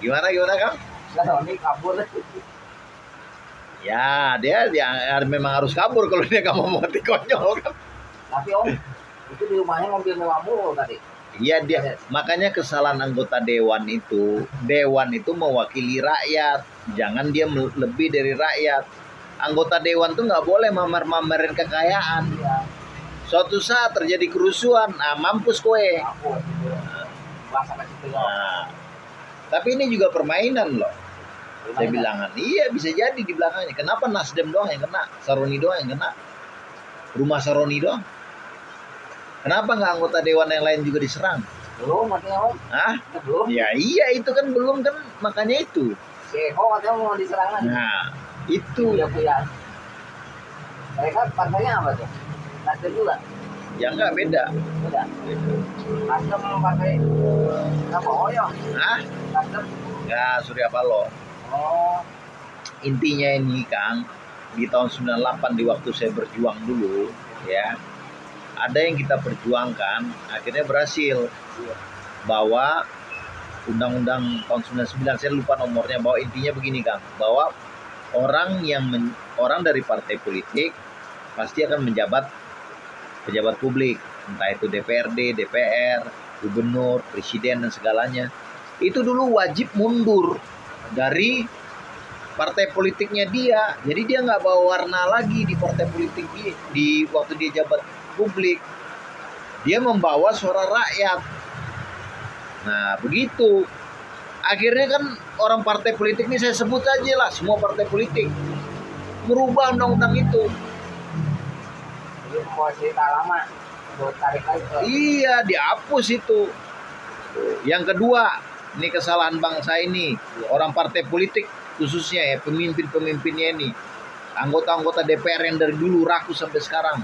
Gimana Kang? Ini kabur. Ya dia memang harus kabur kalau dia nggak mau mati konyol kan. Tapi Om, itu di rumahnya mobil mewah mulu tadi. Iya dia, makanya kesalahan anggota dewan itu mewakili rakyat, jangan dia lebih dari rakyat. Anggota dewan tuh nggak boleh mamer-mamerin kekayaan. Iya. Suatu saat terjadi kerusuhan, mampus kowe. Kabur. Sampai situ. Nah, tapi ini juga permainan loh. Saya bilangan, iya bisa jadi di belakangnya. Kenapa Nasdem doang yang kena, Saroni doang yang kena, rumah Saroni doang? Kenapa nggak anggota dewan yang lain juga diserang? Belum, makanya Om. Hah? Belum. Ya iya itu kan belum kan, makanya itu. Seho katanya mau diserang lagi. Nah itu. Iya. Mereka partainya apa tuh? Nasdem juga? Ya nggak beda. Beda. Nasdem partai apa? Oh ya. Hah? Nasdem. Ya Surya Paloh. Oh. Intinya ini Kang, di tahun 98 di waktu saya berjuang dulu, ya. Ada yang kita perjuangkan, akhirnya berhasil. Bahwa Undang-Undang tahun 99, saya lupa nomornya, bahwa intinya begini Kang, bahwa orang dari partai politik pasti akan menjabat pejabat publik, entah itu DPRD, DPR, gubernur, presiden dan segalanya. Itu dulu wajib mundur dari partai politiknya dia. Jadi dia nggak bawa warna lagi di partai politik dia, di waktu dia jabat publik. Dia membawa suara rakyat. Nah begitu. Akhirnya kan orang partai politik ini, saya sebut aja lah, semua partai politik merubah undang-undang itu. Jadi mau cerita lama, buat tarik lagi. Iya, dihapus itu. Yang kedua, ini kesalahan bangsa ini, orang partai politik khususnya ya, pemimpin-pemimpinnya ini, anggota-anggota DPR yang dari dulu rakus sampai sekarang.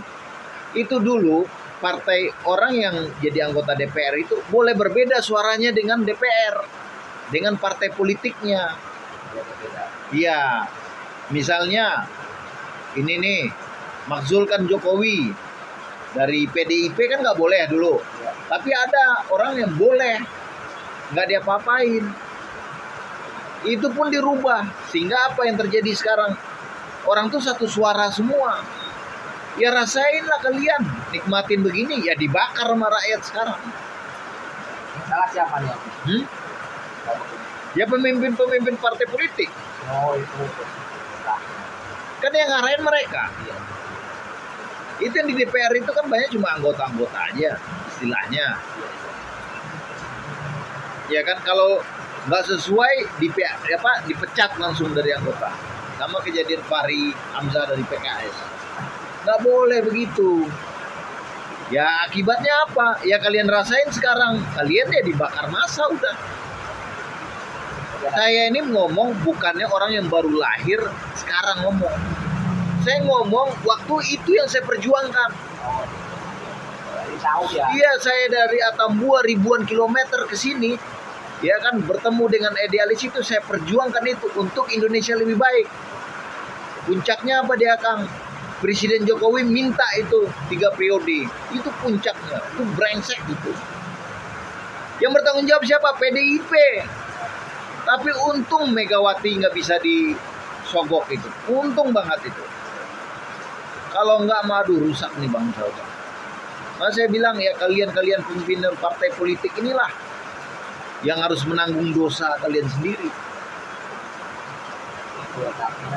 Itu dulu partai, orang yang jadi anggota DPR itu boleh berbeda suaranya dengan DPR, dengan partai politiknya. Iya, misalnya ini nih, makzulkan Jokowi dari PDIP kan nggak boleh dulu, tapi ada orang yang boleh, nggak diapa-apain. Itu pun dirubah, sehingga apa yang terjadi sekarang, orang tuh satu suara semua. Ya rasainlah kalian, nikmatin begini, ya dibakar sama rakyat sekarang. Salah siapa nih? Ya pemimpin-pemimpin partai politik. Oh itu. Kan yang ngarahin mereka. Itu yang di DPR itu kan banyak cuma anggota-anggota aja istilahnya. Ya kan kalau nggak sesuai dipecat langsung dari anggota. Sama kejadian Fahri Hamzah dari PKS. Nggak boleh begitu. Ya akibatnya apa? Ya kalian rasain sekarang. Kalian ya dibakar massa udah. Saya ini ngomong bukannya orang yang baru lahir sekarang ngomong. Saya ngomong waktu itu yang saya perjuangkan. Iya, saya dari Atambua ribuan kilometer ke sini, ya kan, bertemu dengan idealis itu, saya perjuangkan itu untuk Indonesia lebih baik. Puncaknya apa dia Kang? Presiden Jokowi minta itu 3 periode. Itu puncaknya, itu brengsek gitu. Yang bertanggung jawab siapa? PDIP. Tapi untung Megawati nggak bisa disogok itu. Untung banget itu. Kalau nggak, madu rusak nih bangsa. Nah, saya bilang ya kalian pimpinan partai politik inilah yang harus menanggung dosa kalian sendiri.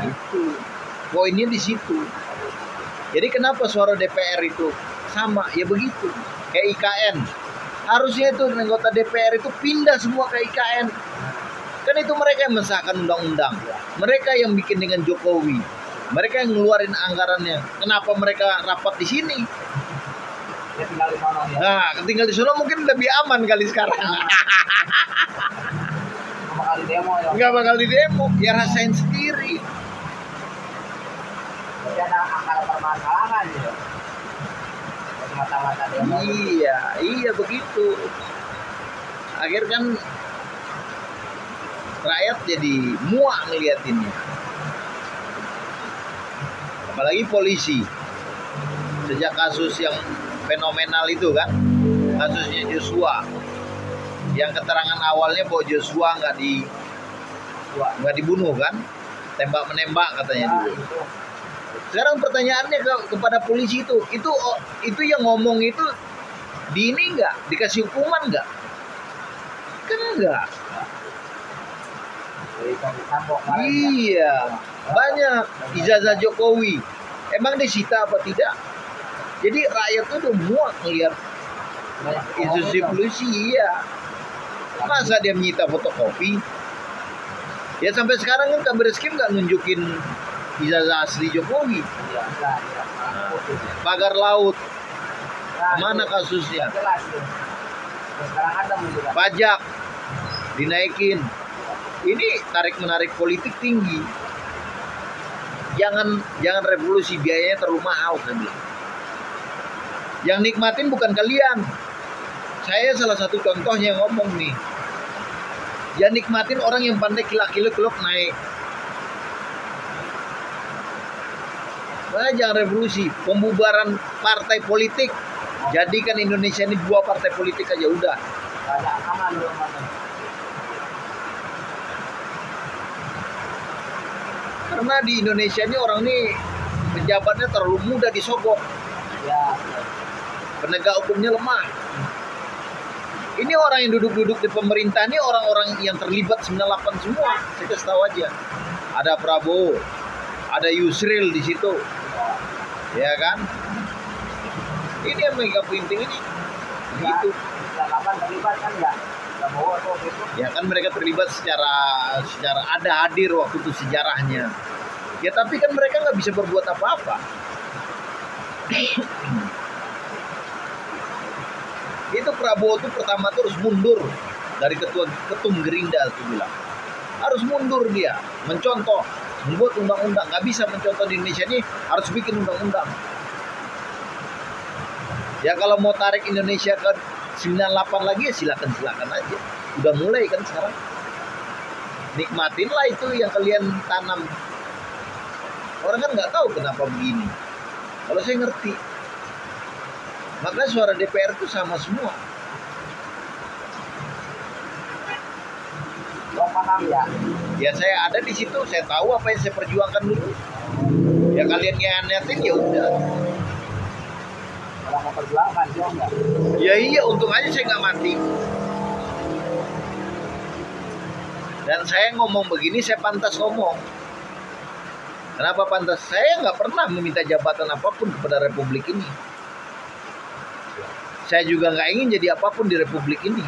Itu poinnya di situ. Jadi kenapa suara DPR itu sama? Ya begitu. Kayak IKN. Harusnya itu anggota DPR itu pindah semua ke IKN. Kan itu mereka yang mensahkan undang-undang. Mereka yang bikin dengan Jokowi. Mereka yang ngeluarin anggarannya. Kenapa mereka rapat di sini? Ya tinggal di sana ya. Nah, tinggal di sana mungkin lebih aman kali sekarang. Bakal di demo ya. Nggak bakal di demo. Ya rasain sendiri. Jadi ada akar permasalahan gitu. Mata-mata demo. Iya begitu. Akhir kan rakyat jadi muak ngeliatinnya. Apalagi polisi. Sejak kasus yang fenomenal itu kan, kasusnya Joshua, yang keterangan awalnya bahwa Joshua nggak nggak dibunuh kan? Tembak menembak katanya dulu. Sekarang pertanyaannya kepada polisi itu yang ngomong itu di ini nggak dikasih hukuman nggak? Kan enggak. Iya, banyak ijazah Jokowi. Emang disita apa tidak? Jadi rakyat tuh udah muak ngeliat institusi polisi, iya. Masa dia menyita fotokopi? Ya sampai sekarang kan Kabar Reskrim nggak nunjukin ijazah asli Jokowi. Pagar laut, mana kasusnya? Pajak dinaikin. Ini tarik menarik politik tinggi. Jangan revolusi, biayanya terlalu mahal kan. Yang nikmatin bukan kalian. Saya salah satu contohnya yang ngomong nih. Yang nikmatin orang yang pandai kilak-kiluk naik. Nah, jangan revolusi, pembubaran partai politik. Jadikan Indonesia ini 2 partai politik aja udah. Karena di Indonesia ini orang ini pejabatnya terlalu mudah disogok. Penegak hukumnya lemah. Ini orang yang duduk-duduk di pemerintah ini orang-orang yang terlibat 98 semua. Saya kasih tahu aja. Ada Prabowo, ada Yusril di situ. Ya kan? Ini yang mereka penting ini. Gitu. 98 terlibat kan ya? Ya kan mereka terlibat secara ada hadir waktu itu sejarahnya. Ya tapi kan mereka nggak bisa berbuat apa-apa. Itu Prabowo tuh pertama tuh harus mundur dari ketum Gerindra tuh bilang. Harus mundur dia, mencontoh, membuat undang-undang. Nggak bisa mencontoh di Indonesia ini, harus bikin undang-undang. Ya kalau mau tarik Indonesia ke 98 lagi ya silakan aja. Udah mulai kan sekarang. Nikmatinlah itu yang kalian tanam. Orang kan nggak tahu kenapa begini. Kalau saya ngerti. Makanya suara DPR itu sama semua. Lo paham ya? Ya saya ada di situ, saya tahu apa yang saya perjuangkan dulu. Ya kalian ngianatin ya udah. Kalau mau perjuangkan dia enggak. Ya iya, untung aja saya nggak mati. Dan saya ngomong begini, saya pantas ngomong. Kenapa pantas? Saya nggak pernah meminta jabatan apapun kepada Republik ini. Saya juga nggak ingin jadi apapun di Republik ini.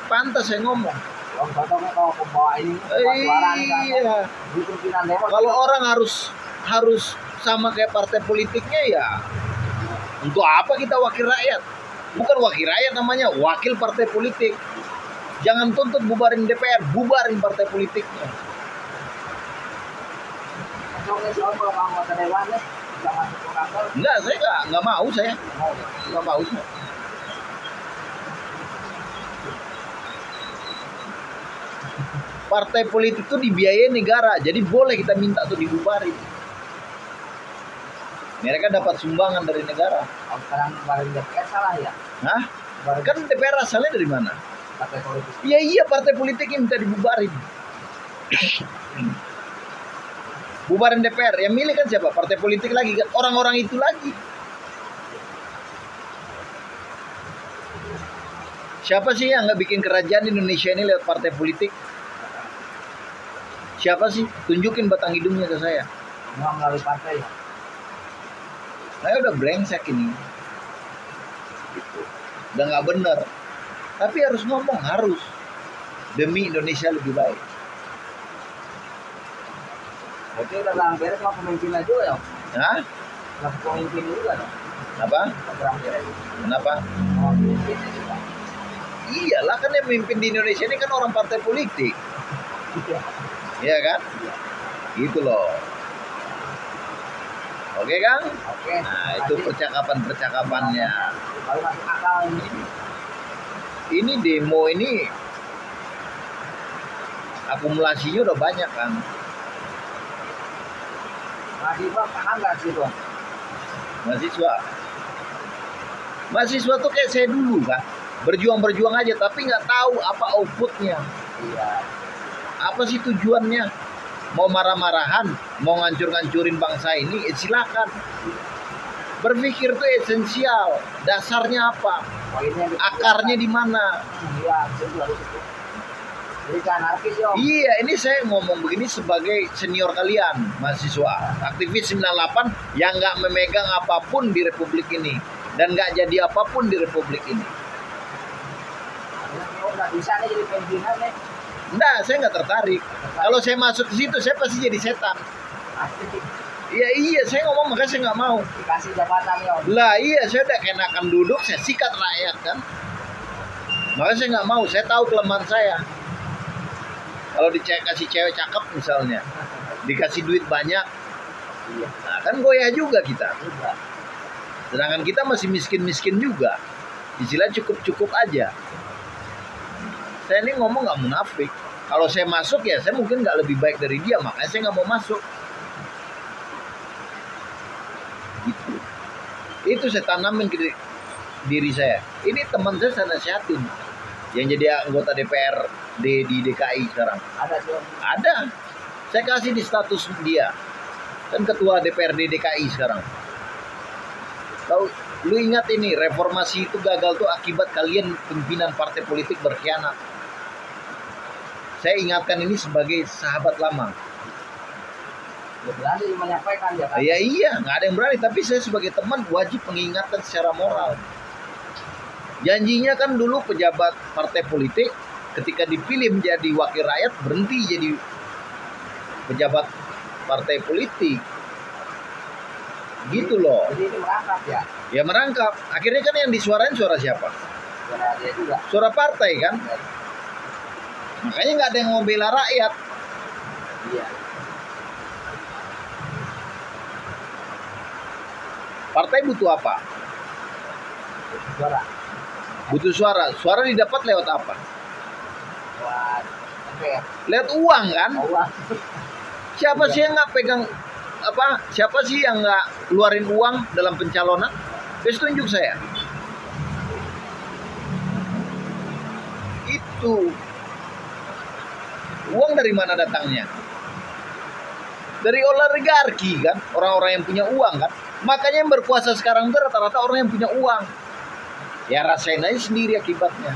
Pantas saya ngomong. Kalau pembawa ini Iya. Kalau orang harus sama kayak partai politiknya ya. Untuk apa kita wakil rakyat? Bukan wakil rakyat namanya, wakil partai politik. Jangan tuntut bubarin DPR, bubarin partai politiknya. Enggak, saya nggak mau saya. Nggak mau. Partai politik itu dibiayai negara, jadi boleh kita minta tuh dibubarin. Mereka dapat sumbangan dari negara. Sekarang bubarin DPR salah ya? Hah? Kan DPR asalnya dari mana? Partai politik. Iya, partai politik yang minta dibubarin. Bubarin DPR, yang milih kan siapa? Partai politik lagi kan? Orang-orang itu lagi. Siapa sih yang nggak bikin kerajaan Indonesia ini lewat partai politik? Siapa sih? Tunjukin batang hidungnya ke saya. Nggak melalui partai ya? Saya udah brengsek ini. Gitu. Udah nggak bener. Tapi harus ngomong, harus. Demi Indonesia lebih baik. Oke, udah berang beres mau pemimpinnya juga ya? Hah? Nggak pemimpin juga dong? Apa? Berang beres. Kenapa? Mau pemimpinnya juga. Iyalah, kan yang memimpin di Indonesia ini kan orang partai politik. Iya. Iya kan? Gitu loh. Oke Kang? Oke. Nah itu percakapan-percakapannya. Baru masuk akal ini. Ini demo ini akumulasinya udah banyak kan. Mahasiswa paham nggak sih tuh? Mahasiswa tuh kayak saya dulu kan. Berjuang aja tapi nggak tahu apa outputnya. Iya. Apa sih tujuannya? Mau marah-marahan, mau ngancur-ngancurin bangsa ini, silakan. Berpikir itu esensial. Dasarnya apa? Akarnya di mana? Iya, itu harus itu. Jadi kan anarkis, Om. Iya, ini saya ngomong begini sebagai senior kalian, mahasiswa. Aktivis 98 yang nggak memegang apapun di Republik ini. Dan nggak jadi apapun di Republik ini. Nggak bisa nih jadi pimpinan nih. Nggak, saya nggak tertarik. Kalau saya masuk ke situ, saya pasti jadi setan. Iya, saya ngomong makanya saya nggak mau. Dikasih jabatan ya, Om. Lah iya, saya udah kenakan duduk, saya sikat rakyat kan. Makanya saya nggak mau, saya tahu kelemahan saya. Kalau dikasih cewek cakep misalnya, dikasih duit banyak, nah kan goyah juga kita. Sedangkan kita masih miskin-miskin juga. Istilah cukup-cukup aja. Saya ini ngomong nggak munafik. Kalau saya masuk ya, saya mungkin nggak lebih baik dari dia, makanya saya nggak mau masuk. Gitu. Itu saya tanamin ke diri saya. Ini teman saya nasihatin yang jadi anggota DPR di DKI sekarang. Ada sih, Om. Ada. Saya kasih di status dia. Kan ketua DPRD DKI sekarang. Tahu, lu ingat ini, reformasi itu gagal tuh akibat kalian pimpinan partai politik berkhianat. Saya ingatkan ini sebagai sahabat lama. Berani menyampaikan ya kan. Ya iya, nggak ada yang berani. Tapi saya sebagai teman wajib mengingatkan secara moral. Janjinya kan dulu pejabat partai politik ketika dipilih menjadi wakil rakyat berhenti jadi pejabat partai politik. Gitu loh. Jadi ini merangkap ya. Ya merangkap. Akhirnya kan yang disuarain suara siapa? Suara dia juga. Suara partai kan? Makanya nggak ada yang mau bela rakyat. Iya. Partai butuh apa? Suara. Butuh suara. Suara didapat lewat apa? Buat MPR. Lewat uang kan? Uang. Siapa sih yang nggak pegang apa? Siapa sih yang nggak keluarin uang dalam pencalonan? Terus tunjuk saya. Itu uang dari mana datangnya? Dari oligarki kan, orang-orang yang punya uang kan. Makanya yang berkuasa sekarang itu rata-rata orang yang punya uang. Ya rasain aja sendiri akibatnya.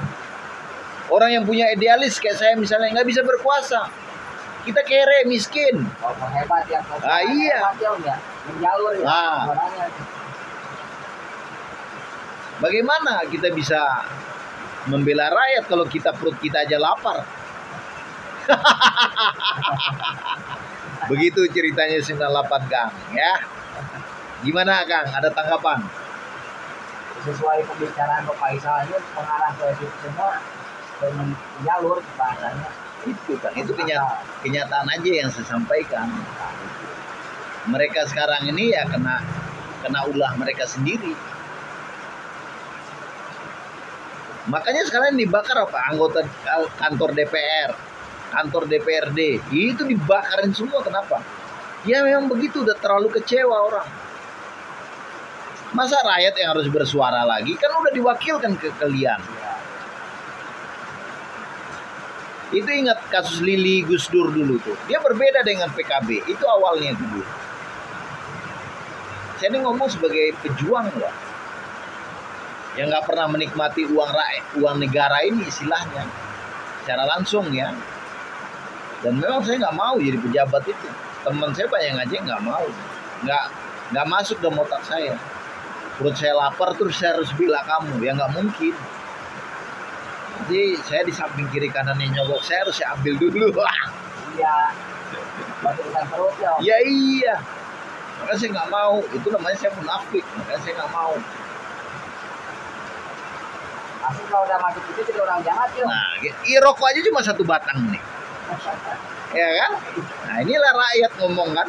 Orang yang punya idealis kayak saya misalnya nggak bisa berkuasa. Kita kere, miskin. Oh, hebat ya. Ah, iya. Hebat ya, Om ya. Menjalur ya. Ah. Suaranya. Bagaimana kita bisa membela rakyat kalau kita perut kita aja lapar? Begitu ceritanya 98 Kang ya. Gimana Kang? Ada tanggapan? Sesuai pembicaraan Pak Faisal ini mengarah ke situ semua dan menjalur bahasanya. Itu Kang, itu kenyataan aja yang saya sampaikan. Mereka sekarang ini ya kena ulah mereka sendiri. Makanya sekarang dibakar apa? Anggota kantor DPR, kantor DPRD, itu dibakarin semua. Kenapa? Ya memang begitu, udah terlalu kecewa orang. Masa rakyat yang harus bersuara lagi? Kan udah diwakilkan ke kalian. Itu ingat kasus Lili Gus Dur dulu tuh. Dia berbeda dengan PKB. Itu awalnya dulu. Saya ini ngomong sebagai pejuang loh. Yang nggak pernah menikmati uang rakyat, uang negara ini istilahnya. Secara langsung ya. Dan memang saya nggak mau jadi pejabat itu. Teman saya banyak aja nggak mau. Nggak masuk dalam otak saya. Perut saya lapar terus saya harus bela kamu. Ya nggak mungkin. Jadi saya di samping kiri kanannya nyogok, saya harus ambil dulu. Iya. Bukan perut ya. Om. Ya iya. Makanya saya nggak mau. Itu namanya saya munafik. Makanya saya nggak mau. Asli kalau udah masuk itu jadi orang jahat ya. Nah, rokok aja cuma 1 batang nih. Ya kan? Nah inilah rakyat ngomong kan.